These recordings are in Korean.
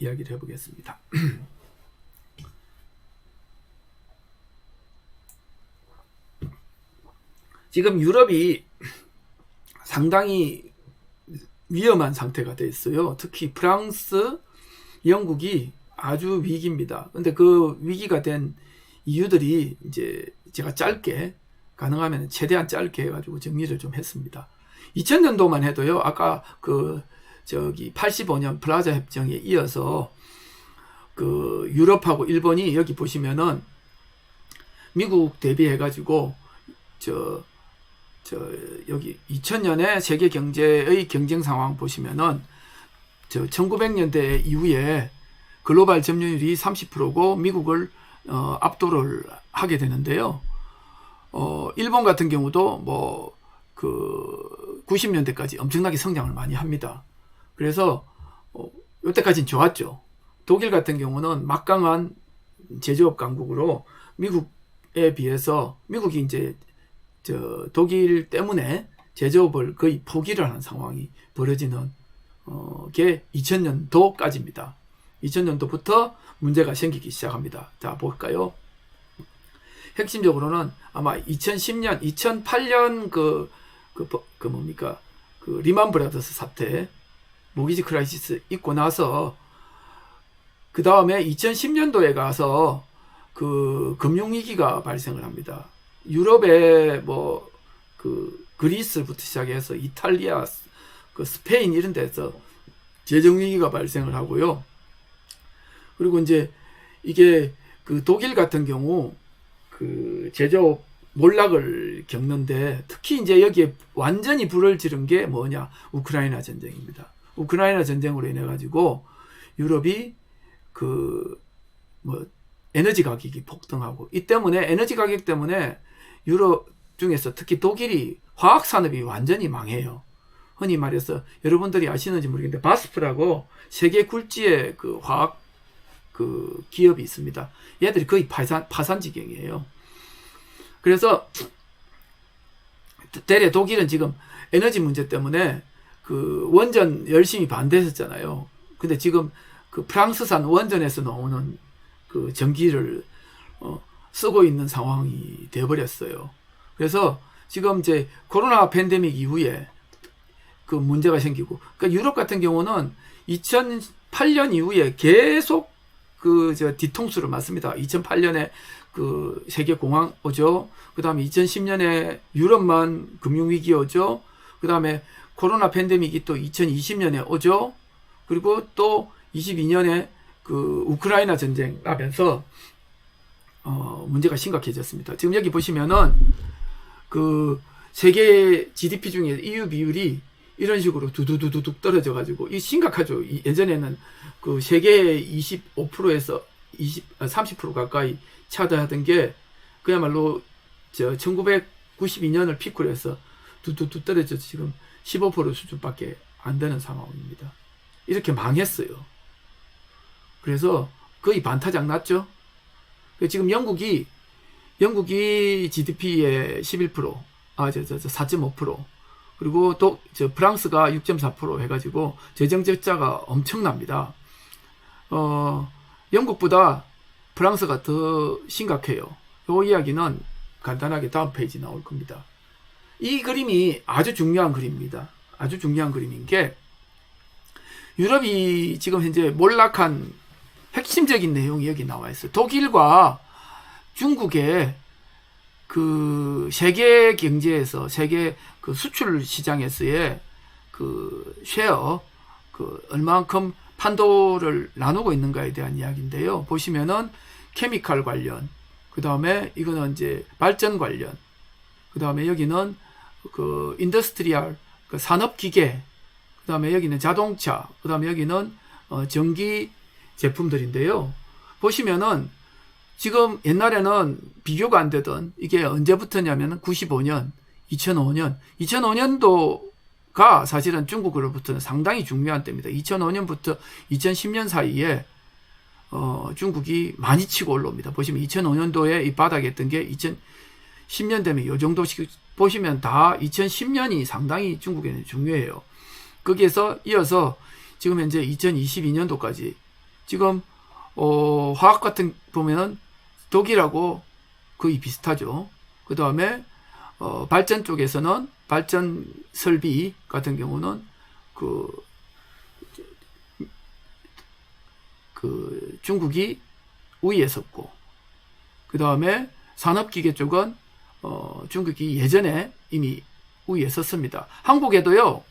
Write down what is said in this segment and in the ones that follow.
이야기를 해보겠습니다. 지금 유럽이 상당히 위험한 상태가 돼 있어요. 특히 프랑스, 영국이 아주 위기입니다. 근데 그 위기가 된 이유들이 이제 제가 짧게, 가능하면 최대한 짧게 해가지고 정리를 좀 했습니다. 2000년도만 해도요, 아까 85년 플라자 협정에 이어서 유럽하고 일본이 여기 보시면은 미국 대비해가지고 여기 2000년에 세계 경제의 경쟁 상황 보시면은 1900년대 이후에 글로벌 점유율이 30%고 미국을 압도를 하게 되는데요. 일본 같은 경우도 90년대까지 엄청나게 성장을 많이 합니다. 그래서 이때까지는 좋았죠. 독일 같은 경우는 막강한 제조업 강국으로 미국에 비해서 미국이 이제 독일 때문에 제조업을 거의 포기를 하는 상황이 벌어지는 게 2000년도까지입니다. 2000년도부터 문제가 생기기 시작합니다. 자, 볼까요? 핵심적으로는 아마 2010년, 2008년 리만 브라더스 사태, 모기지 크라이시스 있고 나서 그 다음에 2010년도에 가서 금융위기가 발생을 합니다. 유럽의 그리스부터 시작해서 이탈리아, 스페인 이런 데서 재정위기가 발생을 하고요. 그리고 이제 이게 독일 같은 경우 제조업 몰락을 겪는데, 특히 이제 여기에 완전히 불을 지른 게 뭐냐? 우크라이나 전쟁입니다. 우크라이나 전쟁으로 인해 가지고 유럽이 에너지 가격이 폭등하고, 이 때문에 에너지 가격 때문에 유럽 중에서 특히 독일이 화학 산업이 완전히 망해요. 흔히 말해서 여러분들이 아시는지 모르겠는데 바스프라고 세계 굴지의 화학 기업이 있습니다. 얘들이 거의 파산 지경이에요. 그래서 대래 독일은 지금 에너지 문제 때문에 원전 열심히 반대했잖아요. 근데 지금 프랑스산 원전에서 나오는 전기를 쓰고 있는 상황이 되어버렸어요. 그래서 지금 이제 코로나 팬데믹 이후에 문제가 생기고, 그러니까 유럽 같은 경우는 2008년 이후에 계속 뒤통수를 맞습니다. 2008년에 세계 공황 오죠. 그 다음에 2010년에 유럽만 금융위기 오죠. 그 다음에 코로나 팬데믹이 또 2020년에 오죠. 그리고 또 22년에 우크라이나 전쟁 하면서 문제가 심각해졌습니다. 지금 여기 보시면은 세계 GDP 중에 EU 비율이 이런 식으로 두두두둑 떨어져 가지고 이 심각하죠. 예전에는 세계 25%에서 30% 가까이 차지하던 게 그야말로 1992년을 피크로 해서 두두둑 떨어져서 지금 15% 수준밖에 안 되는 상황입니다. 이렇게 망했어요. 그래서 거의 반타작 났죠. 지금 영국이 GDP의 11%, 4.5%, 그리고 또 프랑스가 6.4% 해가지고 재정 적자가 엄청납니다. 영국보다 프랑스가 더 심각해요. 이 이야기는 간단하게 다음 페이지 나올 겁니다. 이 그림이 아주 중요한 그림입니다. 아주 중요한 그림인 게, 유럽이 지금 현재 몰락한 핵심적인 내용이 여기 나와 있어요. 독일과 중국의 세계 경제에서, 세계 수출 시장에서의 쉐어, 얼마만큼 판도를 나누고 있는가에 대한 이야기인데요. 보시면은 케미칼 관련, 그 다음에 이거는 이제 발전 관련, 그 다음에 여기는 인더스트리얼, 산업기계, 그 다음에 여기는 자동차, 그 다음에 여기는 전기 제품들인데요. 보시면은 지금 옛날에는 비교가 안 되던 이게 언제부터냐면 95년, 2005년도가 사실은 중국으로부터는 상당히 중요한 때입니다. 2005년부터 2010년 사이에 중국이 많이 치고 올라옵니다. 보시면 2005년도에 이 바닥에 했던 게 2010년 되면 이 정도씩 보시면 다 2010년이 상당히 중국에는 중요해요. 거기에서 이어서 지금 현재 2022년도까지 지금 화학 같은 보면은 독일하고 거의 비슷하죠. 그 다음에 발전 쪽에서는 발전 설비 같은 경우는 중국이 우위에 섰고, 그 다음에 산업기계 쪽은 중국이 예전에 이미 우위에 섰습니다. 한국에도요,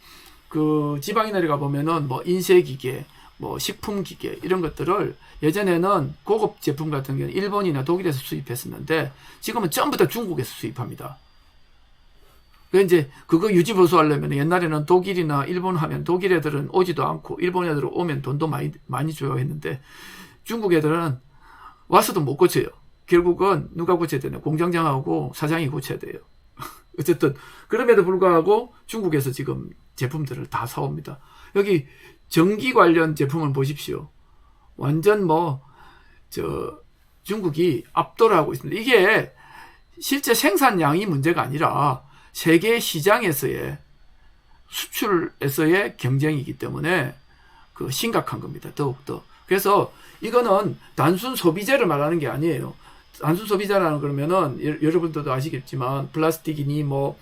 지방이나 가 보면은 뭐 인쇄기계, 뭐 식품기계 이런 것들을 예전에는 고급 제품 같은 경우는 일본이나 독일에서 수입했었는데 지금은 전부 다 중국에서 수입합니다. 그 이제 그거 유지 보수하려면 옛날에는 독일이나 일본 하면 독일 애들은 오지도 않고 일본 애들은 오면 돈도 많이 줘야 했는데 중국 애들은 와서도 못 고쳐요. 결국은 누가 고쳐야 되나? 공장장하고 사장이 고쳐야 돼요. 어쨌든 그럼에도 불구하고 중국에서 지금 제품들을 다 사옵니다. 여기 전기 관련 제품을 보십시오. 완전 중국이 압도를 하고 있습니다. 이게 실제 생산량이 문제가 아니라 세계 시장에서의 수출에서의 경쟁이기 때문에 심각한 겁니다. 더욱더. 그래서 이거는 단순 소비재를 말하는 게 아니에요. 단순 소비자라는 그러면은 여러분들도 아시겠지만 플라스틱이니 뭐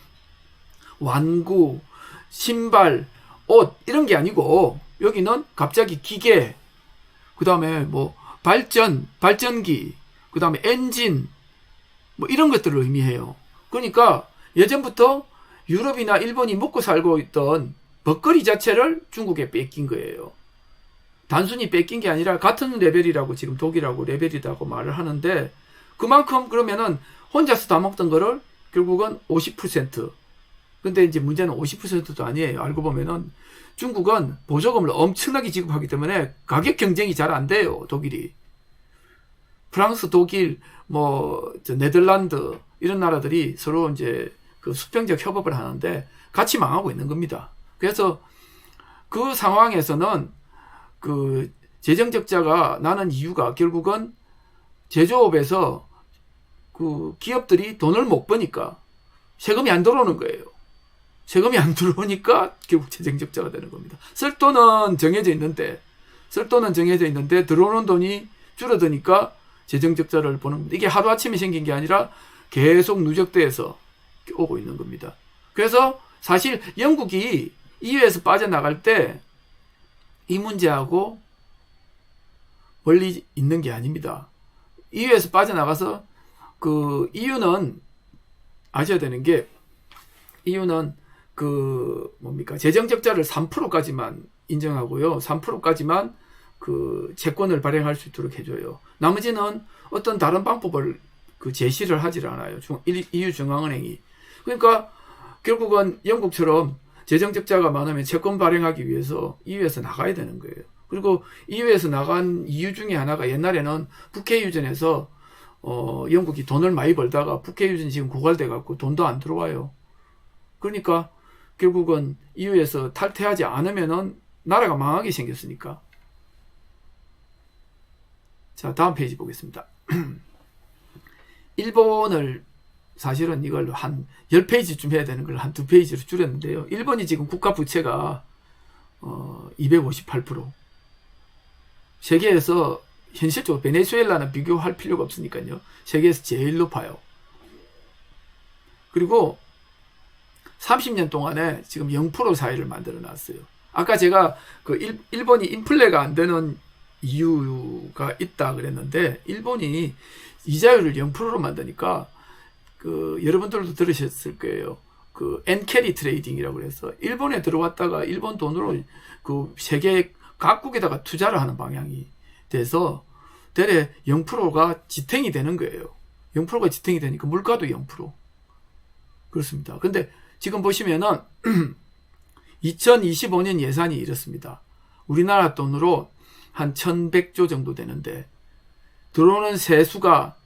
완구, 신발, 옷 이런 게 아니고 여기는 갑자기 기계, 그 다음에 뭐 발전기, 그 다음에 엔진 뭐 이런 것들을 의미해요. 그러니까 예전부터 유럽이나 일본이 먹고 살고 있던 먹거리 자체를 중국에 뺏긴 거예요. 단순히 뺏긴 게 아니라 같은 레벨이라고 지금 독일하고 레벨이라고 말을 하는데 그만큼 그러면은 혼자서 다 먹던 거를 결국은 50%. 근데 이제 문제는 50%도 아니에요. 알고 보면은 중국은 보조금을 엄청나게 지급하기 때문에 가격 경쟁이 잘 안 돼요. 독일이. 프랑스, 독일, 네덜란드 이런 나라들이 서로 이제 수평적 협업을 하는데 같이 망하고 있는 겁니다. 그래서 그 상황에서는 재정 적자가 나는 이유가 결국은 제조업에서 기업들이 돈을 못 버니까 세금이 안 들어오는 거예요. 세금이 안 들어오니까 결국 재정 적자가 되는 겁니다. 쓸 돈은 정해져 있는데 들어오는 돈이 줄어드니까 재정 적자를 보는 겁니다. 이게 하루아침에 생긴 게 아니라 계속 누적돼서 오고 있는 겁니다. 그래서 사실 영국이 EU에서 빠져나갈 때 이 문제하고 멀리 있는 게 아닙니다. EU에서 빠져나가서 EU는 아셔야 되는 게 EU는 재정 적자를 3%까지만 인정하고요. 3%까지만 채권을 발행할 수 있도록 해줘요. 나머지는 어떤 다른 방법을 제시를 하질 않아요. EU 중앙은행이. 그러니까 결국은 영국처럼 재정 적자가 많으면 채권 발행하기 위해서 EU에서 나가야 되는 거예요. 그리고 EU에서 나간 이유 중에 하나가 옛날에는 북해 유전에서 영국이 돈을 많이 벌다가 북해 유전이 지금 고갈돼 갖고 돈도 안 들어와요. 그러니까 결국은 EU에서 탈퇴하지 않으면은 나라가 망하게 생겼으니까. 자, 다음 페이지 보겠습니다. 일본을 사실은 이걸 한 10페이지쯤 해야 되는 걸 한 2페이지로 줄였는데요. 일본이 지금 국가 부채가 258%. 세계에서 현실적으로 베네수엘라나 비교할 필요가 없으니까요. 세계에서 제일 높아요. 그리고 30년 동안에 지금 0% 사이를 만들어 놨어요. 아까 제가 일본이 인플레가 안 되는 이유가 있다 그랬는데 일본이 이자율을 0%로 만드니까 여러분들도 들으셨을 거예요. 엔캐리 트레이딩이라고 해서 일본에 들어왔다가 일본 돈으로 세계 각국에다가 투자를 하는 방향이 돼서 대래 0%가 지탱이 되는 거예요. 0%가 지탱이 되니까 물가도 0%. 그렇습니다. 근데 지금 보시면은 2025년 예산이 이렇습니다. 우리나라 돈으로 한 1100조 정도 되는데 들어오는 세수가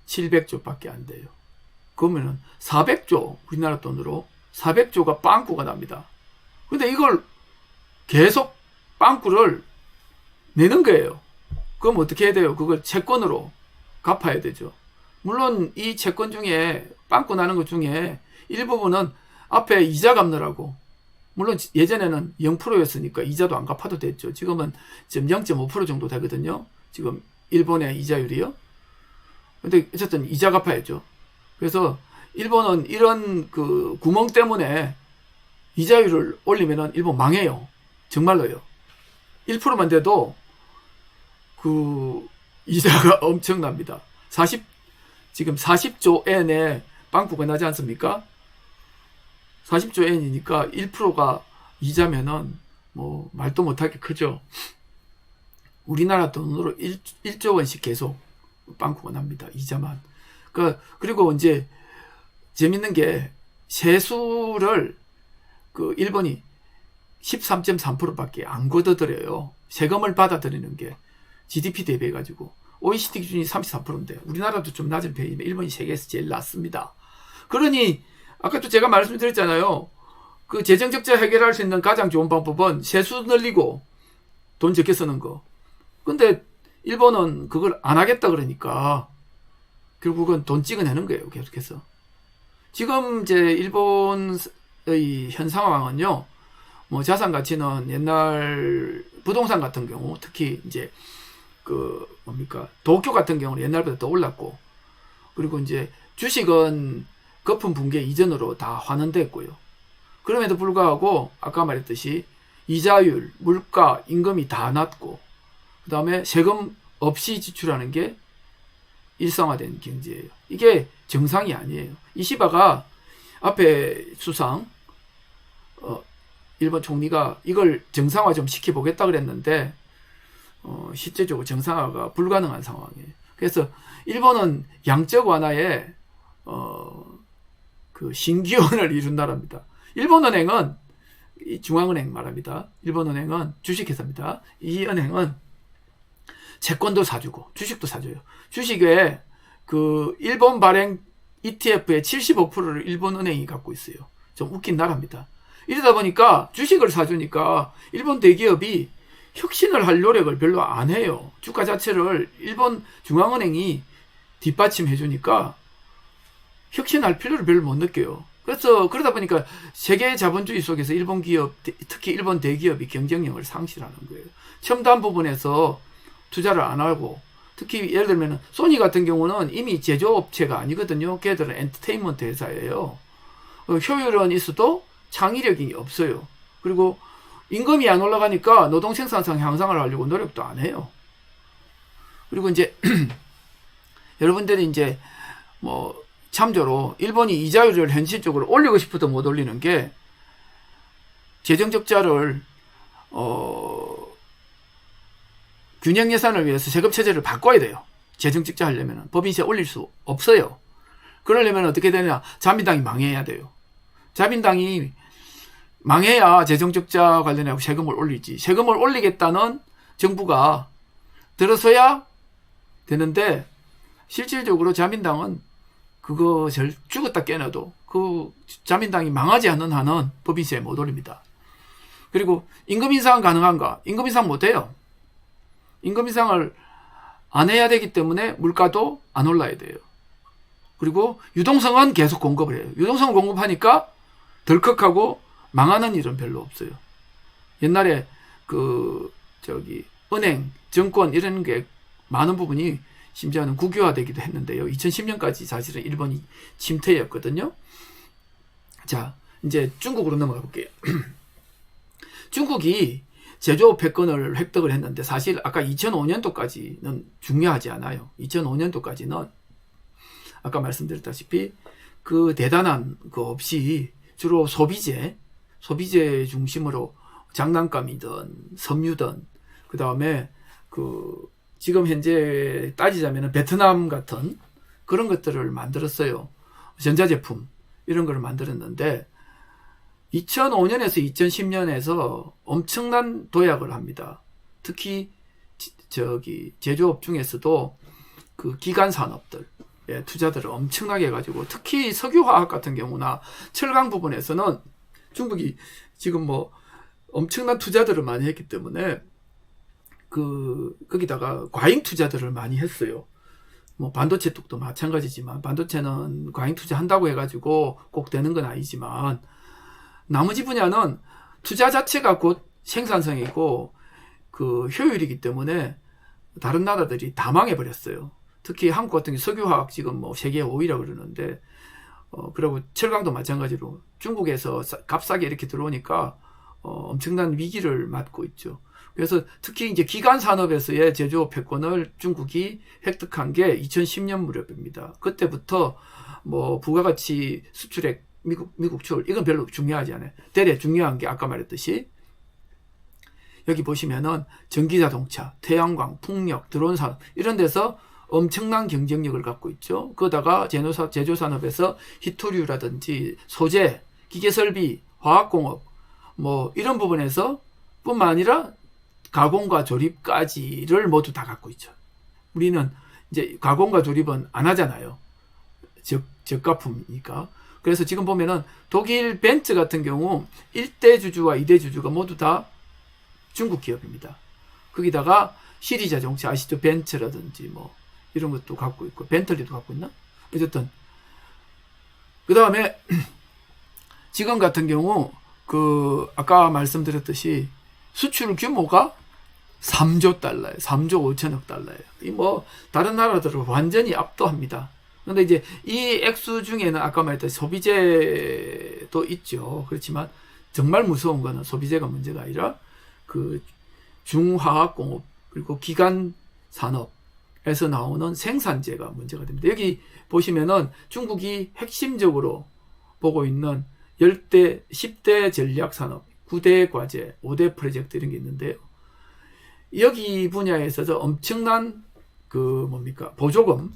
700조 밖에 안 돼요. 그러면은 400조, 우리나라 돈으로 400조가 빵꾸가 납니다. 근데 이걸 계속 빵꾸를 내는 거예요. 그럼 어떻게 해야 돼요? 그걸 채권으로 갚아야 되죠. 물론 이 채권 중에 빵꾸 나는 것 중에 일부분은 앞에 이자 갚느라고 물론 예전에는 0%였으니까 이자도 안 갚아도 됐죠. 지금은 지금 0.5% 정도 되거든요. 지금 일본의 이자율이요. 근데 어쨌든 이자 갚아야죠. 그래서 일본은 이런 그 구멍 때문에 이자율을 올리면은 일본 망해요. 정말로요. 1%만 돼도 그 이자가 엄청납니다. 지금 40조 엔의 빵꾸가 나지 않습니까? 40조 엔이니까 1%가 이자면은 뭐 말도 못하게 크죠. 우리나라 돈으로 1조 원씩 계속 빵꾸가 납니다. 이자만. 그리고 이제 재밌는 게 세수를 그 일본이 13.3%밖에 안 걷어들여요. 세금을 받아들이는 게 GDP 대비해 가지고 OECD 기준이 34%인데 우리나라도 좀 낮은 편이면 일본이 세계에서 제일 낮습니다. 그러니 아까도 제가 말씀드렸잖아요. 그 재정 적자 해결할 수 있는 가장 좋은 방법은 세수 늘리고 돈 적게 쓰는 거. 근데 일본은 그걸 안 하겠다 그러니까 결국은 돈 찍어내는 거예요. 계속해서. 지금 이제 일본의 현 상황은요. 뭐 자산 가치는 옛날 부동산 같은 경우 특히 이제 그 뭡니까 도쿄 같은 경우는 옛날보다 더 올랐고 그리고 이제 주식은 거품 붕괴 이전으로 다 환원됐고요. 그럼에도 불구하고 아까 말했듯이 이자율, 물가, 임금이 다 낮고 그 다음에 세금 없이 지출하는 게 일상화된 경제예요. 이게 정상이 아니에요. 이시바가 앞에 수상 일본 총리가 이걸 정상화 좀 시켜보겠다 그랬는데 실제적으로 정상화가 불가능한 상황이에요. 그래서 일본은 양적 완화에 그 신기원을 이룬 나라입니다. 일본은행은 중앙은행 말합니다. 일본은행은 주식회사입니다. 이 은행은 채권도 사주고 주식도 사줘요. 주식에 그 일본 발행 ETF의 75%를 일본 은행이 갖고 있어요. 좀 웃긴 나라입니다. 이러다 보니까 주식을 사주니까 일본 대기업이 혁신을 할 노력을 별로 안 해요. 주가 자체를 일본 중앙은행이 뒷받침해 주니까 혁신할 필요를 별로 못 느껴요. 그래서 그러다 보니까 세계 자본주의 속에서 일본 기업, 특히 일본 대기업이 경쟁력을 상실하는 거예요. 첨단 부분에서 투자를 안 하고 특히 예를 들면 소니 같은 경우는 이미 제조업체가 아니거든요. 걔들은 엔터테인먼트 회사예요. 효율은 있어도 창의력이 없어요. 그리고 임금이 안 올라가니까 노동 생산성 향상을 하려고 노력도 안 해요. 그리고 이제 여러분들이 이제 뭐 참조로 일본이 이자율을 현실적으로 올리고 싶어도 못 올리는 게 재정 적자를 균형 예산을 위해서 세금 체제를 바꿔야 돼요. 재정 적자 하려면 법인세 올릴 수 없어요. 그러려면 어떻게 되냐? 자민당이 망해야 돼요. 자민당이 망해야 재정 적자 관련해 세금을 올리지. 세금을 올리겠다는 정부가 들어서야 되는데 실질적으로 자민당은 그거 죽었다 깨어나도 그 자민당이 망하지 않는 한은 법인세 못 올립니다. 그리고 임금 인상 가능한가? 임금 인상 못 해요. 임금 인상을 안 해야 되기 때문에 물가도 안 올라야 돼요. 그리고 유동성은 계속 공급을 해요. 유동성을 공급하니까 덜컥하고 망하는 일은 별로 없어요. 옛날에 은행, 정권 이런 게 많은 부분이 심지어는 국유화되기도 했는데요. 2010년까지 사실은 일본이 침체였거든요. 자, 이제 중국으로 넘어가 볼게요. 중국이 제조업 패권을 획득을 했는데 사실 아까 2005년도까지는 중요하지 않아요. 2005년도까지는 아까 말씀드렸다시피 그 대단한 거 없이 주로 소비재 중심으로 장난감이든 섬유든 그 다음에 지금 현재 따지자면 베트남 같은 그런 것들을 만들었어요. 전자제품 이런 걸 만들었는데 2005년에서 2010년에서 엄청난 도약을 합니다. 특히 제조업 중에서도 그 기간 산업들 투자들을 엄청나게 해가지고 특히 석유화학 같은 경우나 철강 부분에서는 중국이 지금 뭐 엄청난 투자들을 많이 했기 때문에 거기다가 과잉 투자들을 많이 했어요. 뭐 반도체 쪽도 마찬가지지만 반도체는 과잉 투자 한다고 해가지고 꼭 되는 건 아니지만 나머지 분야는 투자 자체가 곧 생산성이고 그 효율이기 때문에 다른 나라들이 다 망해버렸어요. 특히 한국 같은 게 석유화학 지금 뭐 세계 5위라고 그러는데, 그리고 철강도 마찬가지로 중국에서 값싸게 이렇게 들어오니까 엄청난 위기를 맞고 있죠. 그래서 특히 이제 기간 산업에서의 제조업 패권을 중국이 획득한 게 2010년 무렵입니다. 그때부터 뭐 부가가치 수출액 미국 출 이건 별로 중요하지 않아요. 대래 중요한 게 아까 말했듯이 여기 보시면은 전기자동차, 태양광, 풍력, 드론 산업 이런 데서 엄청난 경쟁력을 갖고 있죠. 그러다가 제조산업에서 히토류라든지 소재, 기계설비, 화학공업 뭐 이런 부분에서 뿐만 아니라 가공과 조립까지를 모두 다 갖고 있죠. 우리는 이제 가공과 조립은 안 하잖아요. 저가품이니까. 그래서 지금 보면은 독일 벤츠 같은 경우 1대 주주와 2대 주주가 모두 다 중국 기업입니다. 거기다가 시리 자동차 아시죠? 벤츠라든지 뭐 이런 것도 갖고 있고 벤틀리도 갖고 있나? 어쨌든 그 다음에 지금 같은 경우 그 아까 말씀드렸듯이 수출 규모가 3조 달러예요. 3조 5천억 달러예요. 이 뭐 다른 나라들을 완전히 압도합니다. 근데 이제 이 액수 중에는 아까 말했던 소비재도 있죠. 그렇지만 정말 무서운 거는 소비재가 문제가 아니라 그 중화학공업 그리고 기간 산업에서 나오는 생산재가 문제가 됩니다. 여기 보시면은 중국이 핵심적으로 보고 있는 10대, 10대 전략 산업, 9대 과제, 5대 프로젝트 이런 게 있는데요. 여기 분야에서 엄청난 그 뭡니까 보조금을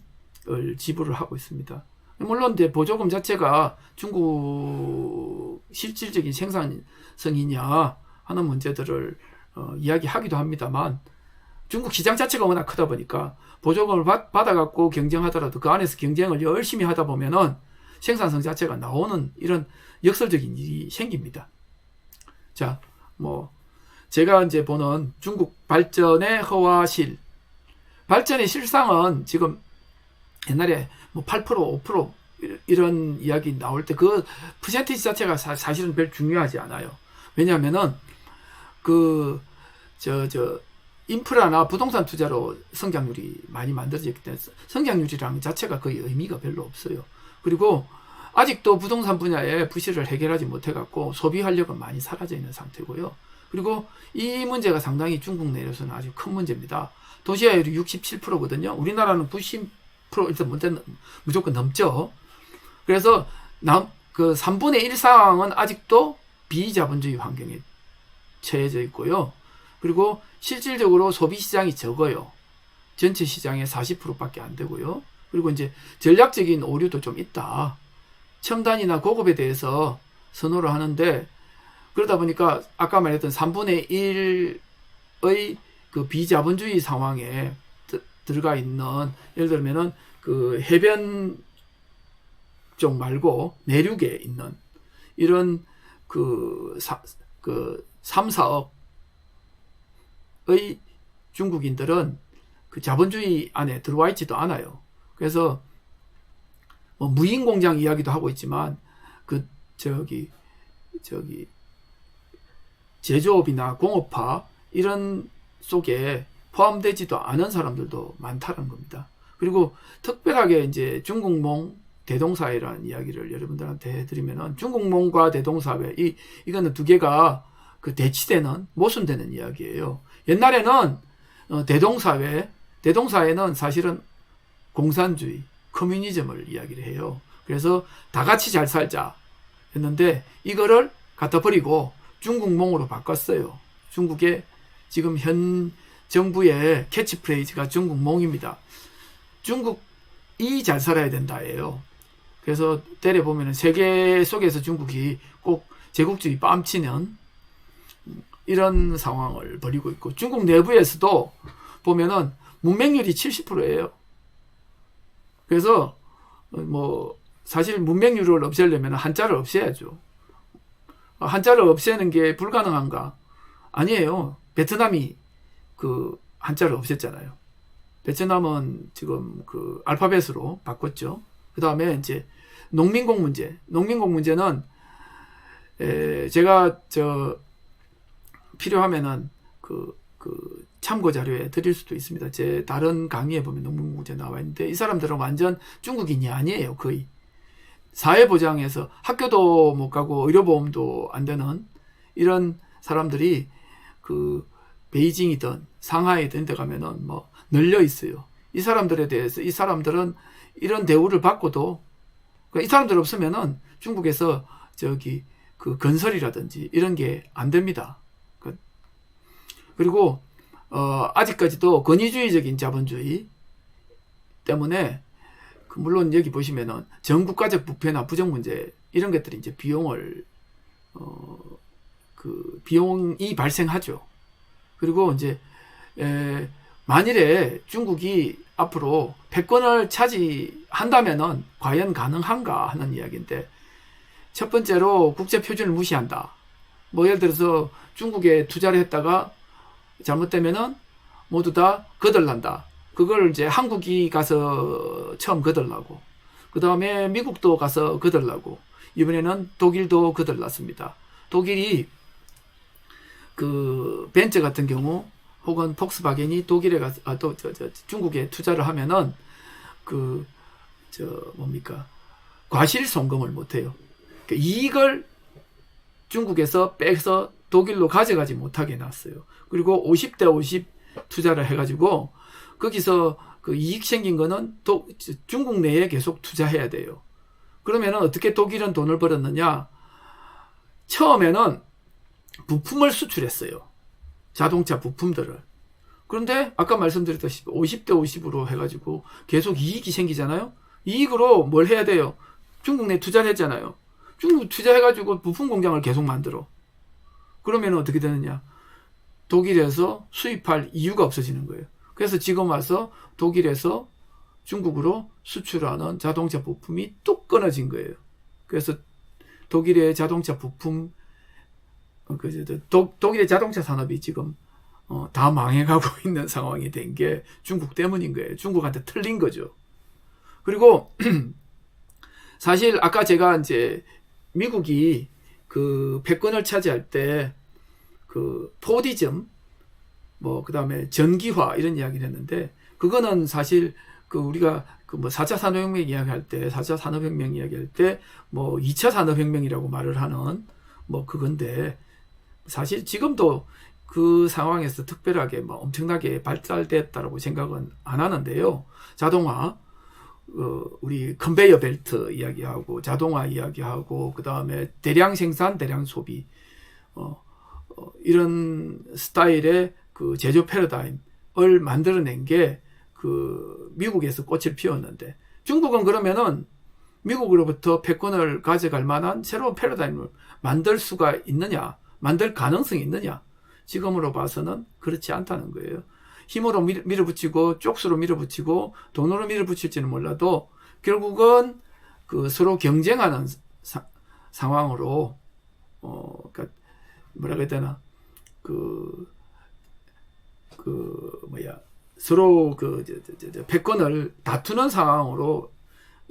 지불을 하고 있습니다. 물론 이제 보조금 자체가 중국 실질적인 생산성이냐 하는 문제들을 이야기하기도 합니다만 중국 시장 자체가 워낙 크다 보니까 보조금을 받아갖고 경쟁하더라도 그 안에서 경쟁을 열심히 하다 보면은 생산성 자체가 나오는 이런 역설적인 일이 생깁니다. 자, 뭐 제가 이제 보는 중국 발전의 허와실 발전의 실상은 지금 옛날에 뭐 8%, 5% 이런 이야기 나올 때 그 퍼센티지 자체가 사실은 별 중요하지 않아요. 왜냐하면은 인프라나 부동산 투자로 성장률이 많이 만들어졌기 때문에 성장률이라는 자체가 거의 의미가 별로 없어요. 그리고 아직도 부동산 분야의 부실을 해결하지 못해갖고 소비 활력은 많이 사라져 있는 상태고요. 그리고 이 문제가 상당히 중국 내에서는 아주 큰 문제입니다. 도시화율이 67%거든요. 우리나라는 90% 일단 무조건 넘죠. 그래서 그 3분의 1 상황은 아직도 비자본주의 환경에 처해져 있고요. 그리고 실질적으로 소비 시장이 적어요. 전체 시장의 40%밖에 안 되고요. 그리고 이제 전략적인 오류도 좀 있다. 첨단이나 고급에 대해서 선호를 하는데 그러다 보니까 아까 말했던 3분의 1의 그 비자본주의 상황에 들어가 있는 예를 들면은 그 해변 쪽 말고 내륙에 있는 이런 그 3, 4억의 중국인들은 그 자본주의 안에 들어와 있지도 않아요. 그래서 뭐 무인 공장 이야기도 하고 있지만 그 제조업이나 공업화 이런 속에 포함되지도 않은 사람들도 많다는 겁니다. 그리고 특별하게 이제 중국몽 대동사회라는 이야기를 여러분들한테 해드리면은 중국몽과 대동사회 이거는 두 개가 그 대치되는 모순되는 이야기예요. 옛날에는 대동사회는 사실은 공산주의, 커뮤니즘을 이야기를 해요. 그래서 다 같이 잘 살자 했는데 이거를 갖다 버리고 중국몽으로 바꿨어요. 중국의 지금 현 정부의 캐치프레이즈가 중국몽입니다. 중국이 잘 살아야 된다예요. 그래서 때려 보면은 세계 속에서 중국이 꼭 제국주의 뺨치는 이런 상황을 벌이고 있고 중국 내부에서도 보면은 문맹률이 70%예요. 그래서 뭐 사실 문맹률을 없애려면 한자를 없애야죠. 한자를 없애는 게 불가능한가? 아니에요. 베트남이 그 한자를 없앴잖아요. 베트남은 지금 그 알파벳으로 바꿨죠. 그 다음에 이제 농민공 문제는 제가 필요하면은 참고 자료에 드릴 수도 있습니다. 제 다른 강의에 보면 농민공제 나와 있는데 이 사람들은 완전 중국인이 아니에요. 거의 사회보장에서 학교도 못 가고 의료보험도 안 되는 이런 사람들이 베이징이든 상하이든 데 가면은 뭐 널려 있어요. 이 사람들에 대해서 이 사람들은 이런 대우를 받고도 이 사람들 없으면은 중국에서 건설이라든지 이런 게 안 됩니다. 그리고 아직까지도 권위주의적인 자본주의 때문에 물론 여기 보시면은 전국가적 부패나 부정 문제 이런 것들이 이제 비용이 발생하죠. 그리고 이제 만일에 중국이 앞으로 패권을 차지한다면은 과연 가능한가 하는 이야기인데, 첫 번째로 국제 표준을 무시한다. 뭐 예를 들어서 중국에 투자를 했다가 잘못되면은 모두 다 거덜난다. 그걸 이제 한국이 가서 처음 거덜나고, 그 다음에 미국도 가서 거덜나고, 이번에는 독일도 거덜났습니다. 독일이 벤츠 같은 경우 혹은 폭스바겐이 독일에 가서 중국에 투자를 하면은 과실송금을 못해요. 그러니까 이익을 중국에서 빼서 독일로 가져가지 못하게 놨어요. 그리고 50대 50 투자를 해가지고 거기서 이익 생긴 거는 중국 내에 계속 투자해야 돼요. 그러면은 어떻게 독일은 돈을 벌었느냐? 처음에는 부품을 수출했어요. 자동차 부품들을. 그런데 아까 말씀드렸다시피 50대 50으로 해가지고 계속 이익이 생기잖아요. 이익으로 뭘 해야 돼요? 중국 내에 투자를 했잖아요. 중국 투자해가지고 부품 공장을 계속 만들어. 그러면 어떻게 되느냐? 독일에서 수입할 이유가 없어지는 거예요. 그래서 지금 와서 독일에서 중국으로 수출하는 자동차 부품이 뚝 끊어진 거예요. 그래서 독일의 자동차 부품, 독일의 자동차 산업이 지금 다 망해가고 있는 상황이 된 게 중국 때문인 거예요. 중국한테 틀린 거죠. 그리고 사실 아까 제가 이제 미국이 패권을 차지할 때 포디즘 그 다음에 전기화 이런 이야기를 했는데, 그거는 사실 우리가 4차 산업혁명 이야기할 때 4차 산업혁명 이야기할 때 2차 산업혁명이라고 말을 하는 그건데, 사실 지금도 그 상황에서 특별하게 엄청나게 발달됐다라고 생각은 안 하는데요. 자동화, 우리 컨베이어 벨트 이야기하고 자동화 이야기하고 그 다음에 대량 생산, 대량 소비, 이런 스타일의 제조 패러다임을 만들어낸 게 미국에서 꽃을 피웠는데, 중국은 그러면은 미국으로부터 패권을 가져갈 만한 새로운 패러다임을 만들 수가 있느냐, 만들 가능성이 있느냐? 지금으로 봐서는 그렇지 않다는 거예요. 힘으로 밀어붙이고 쪽수로 밀어붙이고 돈으로 밀어붙일지는 몰라도 결국은 서로 경쟁하는 상황으로 그러니까 뭐라 그래야 되나, 서로 패권을 다투는 상황으로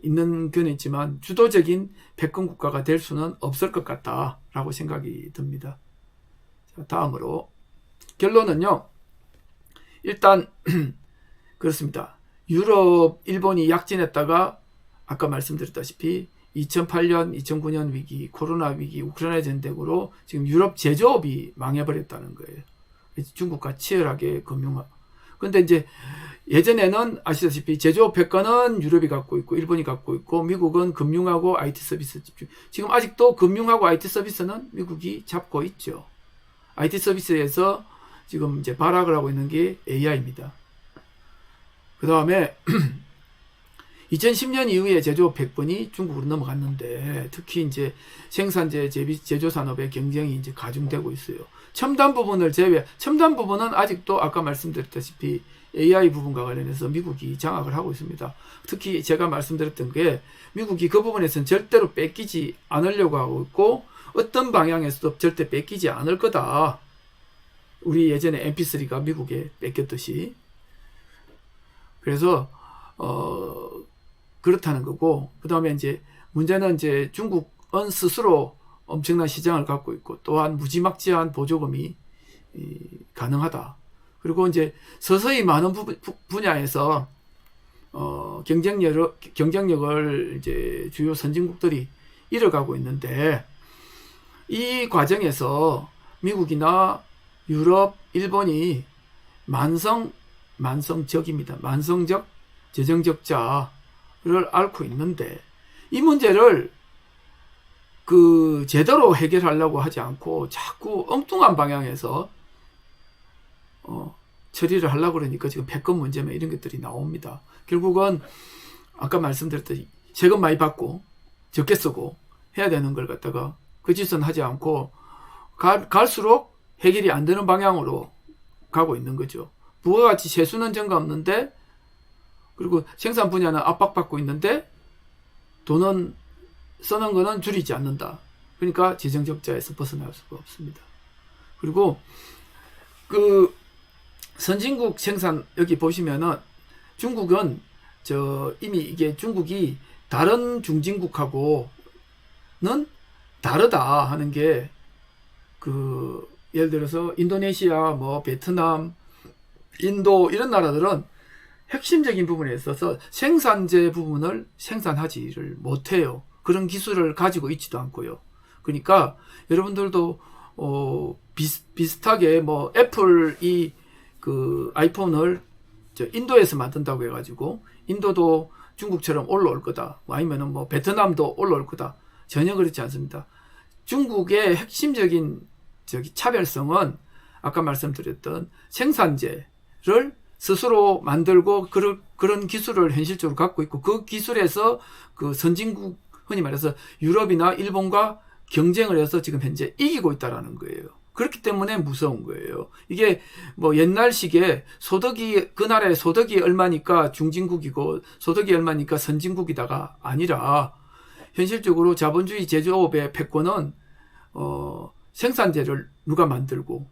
있는 견해 있지만 주도적인 패권 국가가 될 수는 없을 것 같다라고 생각이 듭니다. 자, 다음으로 결론은요. 일단 그렇습니다. 유럽, 일본이 약진했다가 아까 말씀드렸다시피 2008년, 2009년 위기, 코로나 위기, 우크라이나 전쟁으로 지금 유럽 제조업이 망해버렸다는 거예요. 중국과 치열하게 금융화. 그런데 이제 예전에는 아시다시피 제조업 패권은 유럽이 갖고 있고 일본이 갖고 있고 미국은 금융하고 IT 서비스 집중. 지금 아직도 금융하고 IT 서비스는 미국이 잡고 있죠. IT 서비스에서 지금 이제 발악을 하고 있는 게 AI입니다. 그 다음에 2010년 이후에 제조업 패권이 중국으로 넘어갔는데, 특히 이제 생산재, 제조 산업의 경쟁이 이제 가중되고 있어요. 첨단 부분을 첨단 부분은 아직도 아까 말씀드렸다시피 AI 부분과 관련해서 미국이 장악을 하고 있습니다. 특히 제가 말씀드렸던 게 미국이 그 부분에서는 절대로 뺏기지 않으려고 하고 있고, 어떤 방향에서도 절대 뺏기지 않을 거다. 우리 예전에 MP3가 미국에 뺏겼듯이. 그래서 그렇다는 거고, 그 다음에 이제 문제는 이제 중국은 스스로 엄청난 시장을 갖고 있고, 또한 무지막지한 보조금이 가능하다. 그리고 이제 서서히 많은 분야에서 경쟁력을 이제 주요 선진국들이 잃어가고 있는데, 이 과정에서 미국이나 유럽, 일본이 만성적입니다. 만성적 재정적자를 앓고 있는데, 이 문제를 제대로 해결하려고 하지 않고 자꾸 엉뚱한 방향에서 처리를 하려고 그러니까 지금 패권 문제면 이런 것들이 나옵니다. 결국은 아까 말씀드렸듯이 세금 많이 받고 적게 쓰고 해야 되는 걸 갖다가 그 짓은 하지 않고 갈수록 해결이 안 되는 방향으로 가고 있는 거죠. 부가가치 세수는 증가 없는데, 그리고 생산 분야는 압박받고 있는데 돈은 쓰는 거는 줄이지 않는다. 그러니까 재정적자에서 벗어날 수가 없습니다. 그리고 선진국 생산, 여기 보시면은 중국은 이미 이게 중국이 다른 중진국하고는 다르다 하는 게, 예를 들어서 인도네시아, 베트남, 인도 이런 나라들은 핵심적인 부분에 있어서 생산재 부분을 생산하지를 못해요. 그런 기술을 가지고 있지도 않고요. 그러니까 여러분들도 비슷하게 애플이 아이폰을 인도에서 만든다고 해가지고 인도도 중국처럼 올라올 거다, 아니면은 베트남도 올라올 거다, 전혀 그렇지 않습니다. 중국의 핵심적인 차별성은 아까 말씀드렸던 생산재를 스스로 만들고 그런 기술을 현실적으로 갖고 있고, 그 기술에서 선진국, 흔히 말해서 유럽이나 일본과 경쟁을 해서 지금 현재 이기고 있다라는 거예요. 그렇기 때문에 무서운 거예요. 이게 옛날식의 그 나라의 소득이 얼마니까 중진국이고 소득이 얼마니까 선진국이다가 아니라, 현실적으로 자본주의 제조업의 패권은 생산재를 누가 만들고,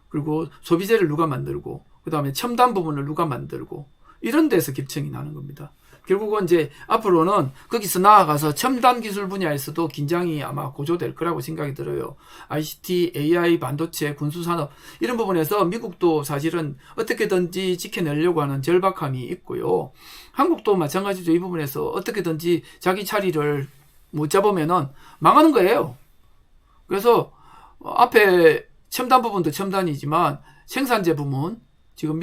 그리고 소비재를 누가 만들고, 그 다음에 첨단 부분을 누가 만들고, 이런 데서 겹청이 나는 겁니다. 결국은 이제 앞으로는 거기서 나아가서 첨단 기술 분야에서도 긴장이 아마 고조될 거라고 생각이 들어요. ICT, AI, 반도체, 군수산업 이런 부분에서 미국도 사실은 어떻게든지 지켜내려고 하는 절박함이 있고요. 한국도 마찬가지죠. 이 부분에서 어떻게든지 자기 자리를 못 잡으면은 망하는 거예요. 그래서 앞에 첨단 부분도 첨단이지만 생산재 부분, 지금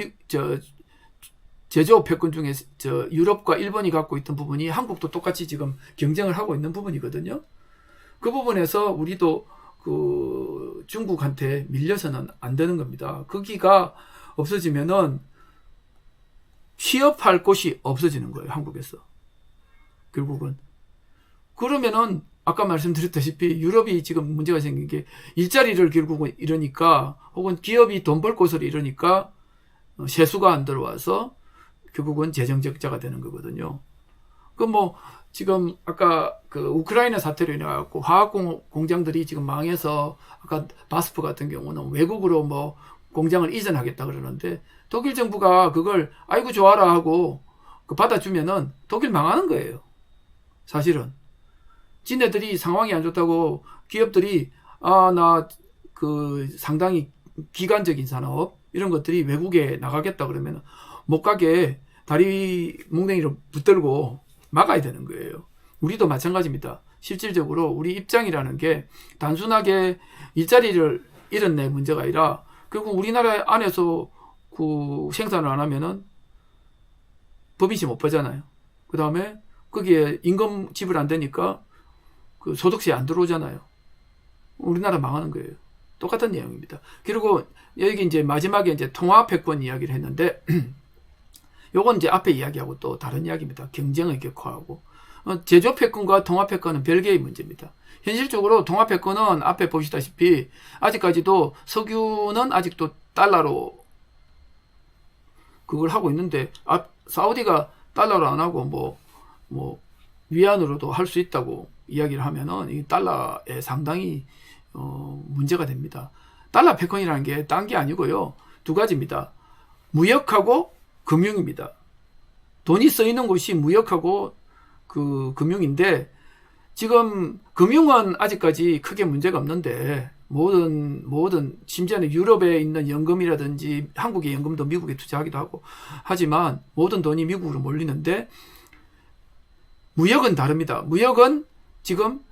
제조업 패권 중에 유럽과 일본이 갖고 있던 부분이 한국도 똑같이 지금 경쟁을 하고 있는 부분이거든요. 그 부분에서 우리도 중국한테 밀려서는 안 되는 겁니다. 거기가 없어지면은 취업할 곳이 없어지는 거예요, 한국에서. 결국은. 그러면은 아까 말씀드렸다시피 유럽이 지금 문제가 생긴 게, 일자리를 결국은 잃으니까, 혹은 기업이 돈 벌 곳을 잃으니까 세수가 안 들어와서 결국은 재정적자가 되는 거거든요. 지금 아까 우크라이나 사태로 인해 갖고 화학 공장들이 지금 망해서, 아까 바스프 같은 경우는 외국으로 공장을 이전하겠다 그러는데, 독일 정부가 그걸 아이고 좋아라 하고 받아주면은 독일 망하는 거예요. 사실은. 지네들이 상황이 안 좋다고 기업들이 나 상당히 기간적인 산업 이런 것들이 외국에 나가겠다 그러면 못 가게 다리 몽둥이를 붙들고 막아야 되는 거예요. 우리도 마찬가지입니다. 실질적으로 우리 입장이라는 게 단순하게 일자리를 잃었네 문제가 아니라, 결국 우리나라 안에서 생산을 안 하면은 법인세 못 받잖아요. 그 다음에 거기에 임금 지불 안 되니까 소득세 안 들어오잖아요. 우리나라 망하는 거예요. 똑같은 내용입니다. 그리고 여기 이제 마지막에 이제 통화패권 이야기를 했는데, 요건 이제 앞에 이야기하고 또 다른 이야기입니다. 경쟁의 격화하고. 제조패권과 통화패권은 별개의 문제입니다. 현실적으로 통화패권은 앞에 보시다시피 아직까지도 석유는 아직도 달러로 그걸 하고 있는데, 사우디가 달러로 안 하고 위안으로도 할 수 있다고 이야기를 하면은 이 달러에 상당히 문제가 됩니다. 달러 패권이라는 게 딴 게 아니고요. 두 가지입니다. 무역하고 금융입니다. 돈이 쓰이는 곳이 무역하고 금융인데, 지금 금융은 아직까지 크게 문제가 없는데 모든 심지어는 유럽에 있는 연금이라든지 한국의 연금도 미국에 투자하기도 하고 하지만 모든 돈이 미국으로 몰리는데 무역은 다릅니다. 무역은 지금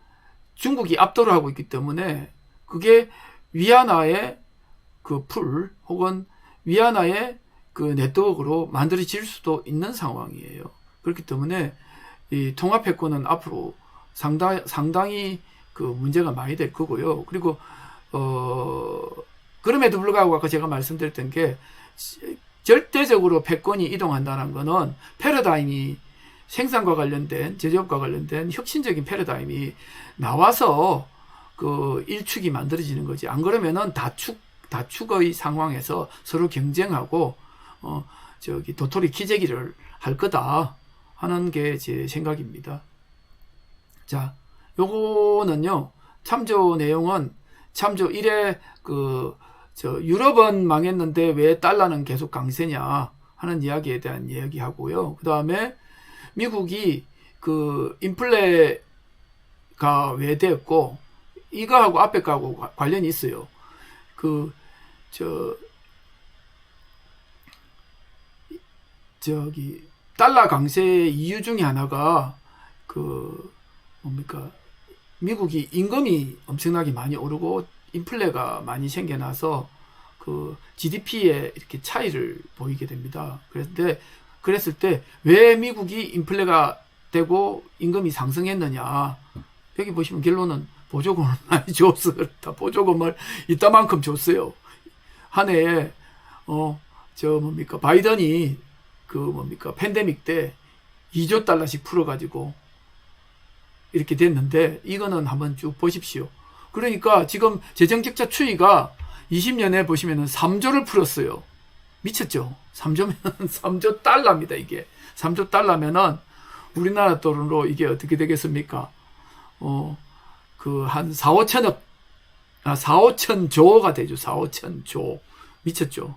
중국이 압도를 하고 있기 때문에 그게 위안화의 그 풀 혹은 위안화의 그 네트워크로 만들어질 수도 있는 상황이에요. 그렇기 때문에 이 통화패권은 앞으로 상당히 그 문제가 많이 될 거고요. 그리고 그럼에도 불구하고 아까 제가 말씀드렸던 게 절대적으로 패권이 이동한다는 거는 패러다임이 생산과 관련된 제조업과 관련된 혁신적인 패러다임이 나와서 그 일축이 만들어지는 거지. 안 그러면은 다축의 상황에서 서로 경쟁하고 도토리 키재기를 할 거다 하는 게 제 생각입니다. 자, 요거는요. 참조 내용은 참조 1에 유럽은 망했는데 왜 달러는 계속 강세냐 하는 이야기에 대한 이야기하고요. 그 다음에 미국이 그 인플레가 왜 되었고 이거하고 앞에 거하고 관련이 있어요. 달러 강세 이유 중에 하나가 미국이 임금이 엄청나게 많이 오르고 인플레가 많이 생겨나서 그 GDP에 이렇게 차이를 보이게 됩니다. 그랬을 때 왜 미국이 인플레가 되고 임금이 상승했느냐? 여기 보시면 결론은 보조금을 많이 줬어. 그렇다. 보조금을 이따만큼 줬어요. 한 해에 바이든이 팬데믹 때 2조 달러씩 풀어가지고 이렇게 됐는데 이거는 한번 쭉 보십시오. 그러니까 지금 재정적자 추이가 20년에 보시면은 3조를 풀었어요. 미쳤죠? 3조면 3조 달러입니다, 이게. 3조 달러면은 우리나라 돈으로 이게 어떻게 되겠습니까? 한 4, 5천 조가 되죠. 4, 5천 조. 미쳤죠?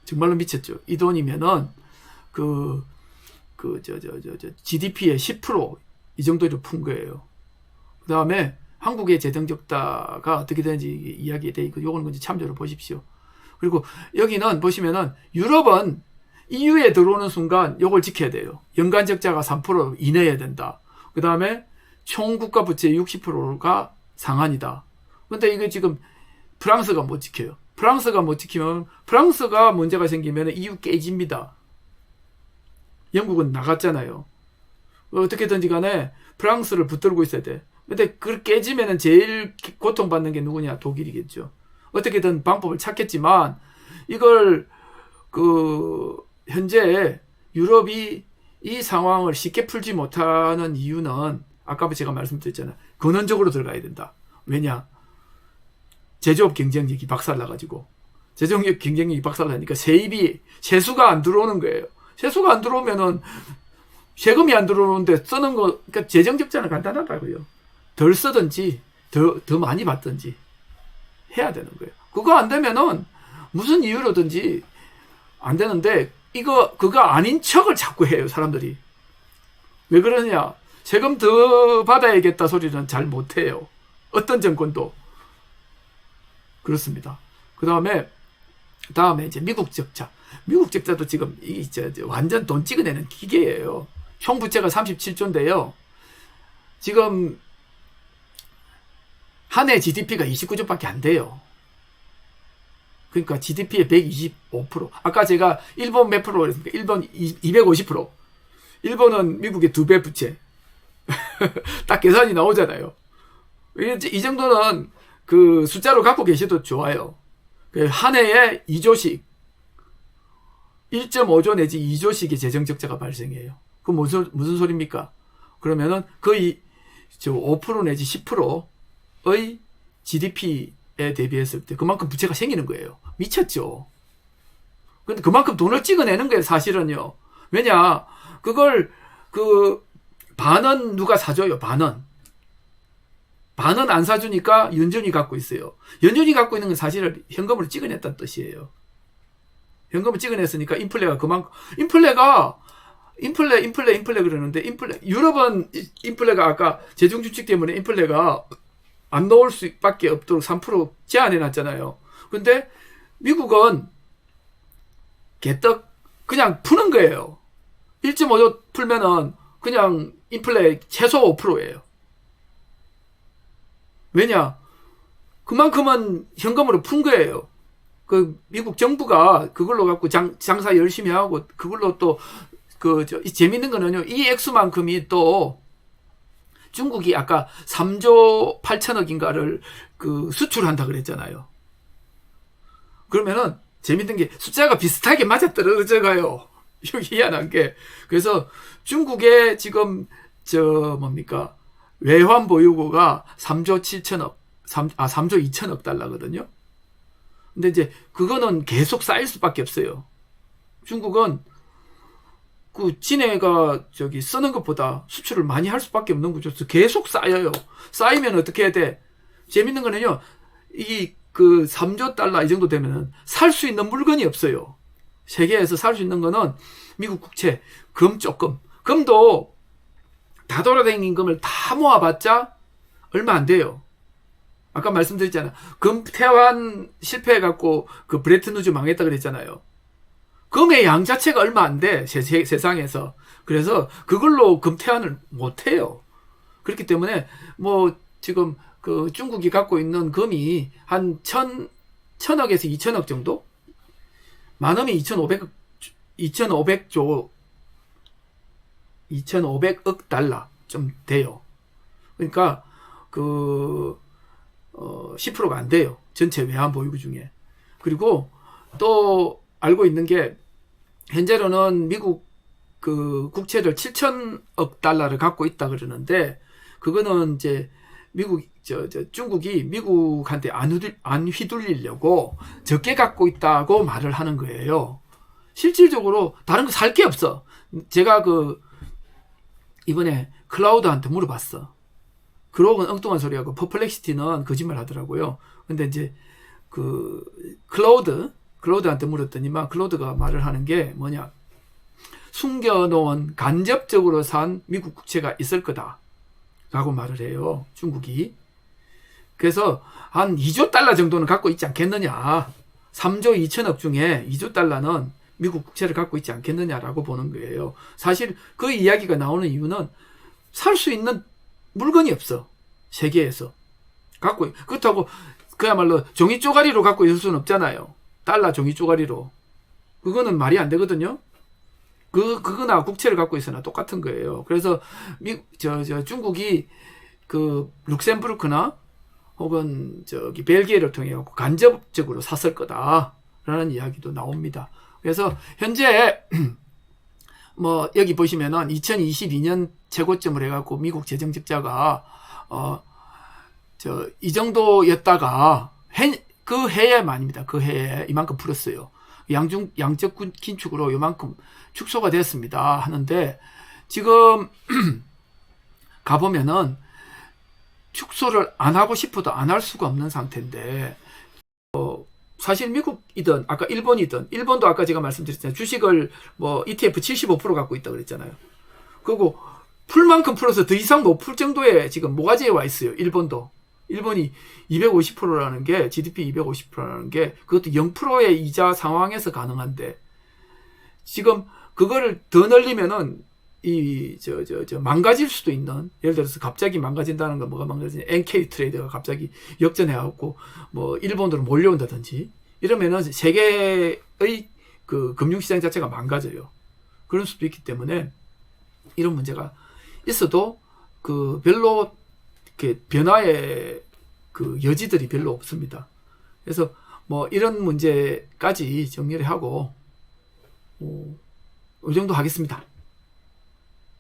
정말로 미쳤죠? 이 돈이면은 GDP의 10% 이 정도로 푼 거예요. 그 다음에 한국의 재정적자가 어떻게 되는지 이야기에 대해 요거는 이제 참조를 보십시오. 그리고 여기는 보시면은 유럽은 EU에 들어오는 순간 요걸 지켜야 돼요. 연간 적자가 3% 이내에 된다. 그 다음에 총 국가 부채의 60%가 상한이다. 근데 이거 지금 프랑스가 못 지켜요. 프랑스가 못 지키면 프랑스가 문제가 생기면 EU 깨집니다. 영국은 나갔잖아요. 어떻게든지 간에 프랑스를 붙들고 있어야 돼. 근데 그걸 깨지면은 제일 고통받는 게 누구냐? 독일이겠죠. 어떻게든 방법을 찾겠지만 이걸 현재 유럽이 이 상황을 쉽게 풀지 못하는 이유는 아까 제가 말씀드렸잖아요. 근원적으로 들어가야 된다. 왜냐? 제조업 경쟁력이 박살나가지고 제조업 경쟁력이 박살나니까 세수가 안 들어오는 거예요. 세수가 안 들어오면은 세금이 안 들어오는데 쓰는 거, 그러니까 재정적자는 간단하다고요. 덜 쓰든지 더 많이 받든지 해야 되는 거예요. 그거 안 되면은 무슨 이유로든지 안 되는데 그거 아닌 척을 자꾸 해요, 사람들이. 왜 그러냐? 세금 더 받아야겠다 소리는 잘 못해요. 어떤 정권도. 그렇습니다. 그 다음에 이제 미국 적자. 미국 적자도 지금 완전 돈 찍어내는 기계예요. 총 부채가 37조인데요. 지금 한 해 GDP가 29조밖에 안 돼요. 그러니까 GDP의 125%. 아까 제가 일본 몇 프로 그랬습니까? 일본 250%. 일본은 미국의 2배 부채. 딱 계산이 나오잖아요. 이 정도는 그 숫자로 갖고 계셔도 좋아요. 한 해에 2조씩 1.5조 내지 2조씩의 재정적자가 발생해요. 그 무슨 소리입니까? 그러면은 거의 5% 내지 10%의 GDP에 대비했을 때 그만큼 부채가 생기는 거예요. 미쳤죠. 근데 그만큼 돈을 찍어내는 거예요, 사실은요. 왜냐? 그걸 반은 누가 사줘요, 반은 안 사주니까 연준이 갖고 있어요. 연준이 갖고 있는 건 사실은 현금으로 찍어냈다는 뜻이에요. 현금을 찍어냈으니까 인플레가 인플레 그러는데 유럽은 인플레가 아까 재정주축 때문에 인플레가 안 넣을 수밖에 없도록 3% 제한해 놨잖아요. 근데 미국은 개떡 그냥 푸는 거예요. 1.5조 풀면은 그냥 인플레 최소 5%예요. 왜냐? 그만큼은 현금으로 푼 거예요. 그 미국 정부가 그걸로 갖고 장사 열심히 하고 그걸로 또 재밌는 거는요. 이 액수만큼이 또 중국이 아까 3조 8천억인가를 수출한다 그랬잖아요. 그러면은 재밌는 게 숫자가 비슷하게 맞아떨어져 가요. 여기 희한한 게. 그래서 중국의 지금 외환 보유고가 3조 7천억, 3조 2천억 달러거든요. 근데 이제 그거는 계속 쌓일 수밖에 없어요. 중국은 진해가 쓰는 것보다 수출을 많이 할 수밖에 없는 거죠. 계속 쌓여요. 쌓이면 어떻게 해야 돼? 재밌는 거는요, 3조 달러 이 정도 되면은 살 수 있는 물건이 없어요. 세계에서 살 수 있는 거는 미국 국채, 금 조금. 금도 다 돌아다닌 금을 다 모아봤자 얼마 안 돼요. 아까 말씀드렸잖아. 금 태환 실패해갖고 브레튼우즈 망했다 그랬잖아요. 금의 양 자체가 얼마 안 돼. 세상에서. 그래서 그걸로 금 태환을 못 해요. 그렇기 때문에 지금 중국이 갖고 있는 금이 한 1,000억에서 2,000억 정도? 많으면 2,500억 달러 좀 돼요. 그러니까 10%가 안 돼요. 전체 외환 보유고 중에. 그리고 또 알고 있는 게 현재로는 미국 국채를 7천억 달러를 갖고 있다 그러는데 그거는 이제 중국이 미국한테 안 휘둘리려고 적게 갖고 있다고 말을 하는 거예요. 실질적으로 다른 거 살 게 없어. 제가 이번에 클라우드한테 물어봤어. 그러고는 엉뚱한 소리하고 퍼플렉시티는 거짓말 하더라고요. 근데 이제 클라우드한테 물었더니만 클라우드가 말을 하는 게 뭐냐? 숨겨놓은 간접적으로 산 미국 국채가 있을 거다 라고 말을 해요. 중국이. 그래서 한 2조 달러 정도는 갖고 있지 않겠느냐. 3조 2천억 중에 2조 달러는 미국 국채를 갖고 있지 않겠느냐라고 보는 거예요. 사실 그 이야기가 나오는 이유는 살 수 있는 물건이 없어. 세계에서. 그렇다고 그야말로 종이 쪼가리로 갖고 있을 수는 없잖아요. 달러 종이 쪼가리로. 그거는 말이 안 되거든요. 그거나 국채를 갖고 있으나 똑같은 거예요. 그래서 중국이 룩셈부르크나 혹은 벨기에를 통해 간접적으로 샀을 거다라는 이야기도 나옵니다. 그래서 현재 여기 보시면은 2022년 최고점을 해갖고 미국 재정 적자가 이 정도였다가 그 해에 말입니다. 그 해에 이만큼 풀었어요. 양적 긴축으로 이만큼 축소가 됐습니다. 하는데 지금 가보면은 축소를 안 하고 싶어도 안 할 수가 없는 상태인데 사실 미국이든 아까 일본도 아까 제가 말씀드렸잖아요. 주식을 ETF 75% 갖고 있다고 그랬잖아요. 그리고 풀 만큼 풀어서 더 이상 못 풀 정도의 지금 모가지에 와 있어요. 일본이 250%라는 게 GDP 250%라는 게 그것도 0%의 이자 상황에서 가능한데 지금 그거를 더 늘리면은 망가질 수도 있는, 예를 들어서 갑자기 망가진다는 건 뭐가 망가지냐, NK 트레이드가 갑자기 역전해갖고 일본으로 몰려온다든지 이러면은 세계의 금융시장 자체가 망가져요. 그럴 수도 있기 때문에 이런 문제가 있어도 별로 변화의 여지들이 별로 없습니다. 그래서 이런 문제까지 정리를 하고 이 정도 하겠습니다.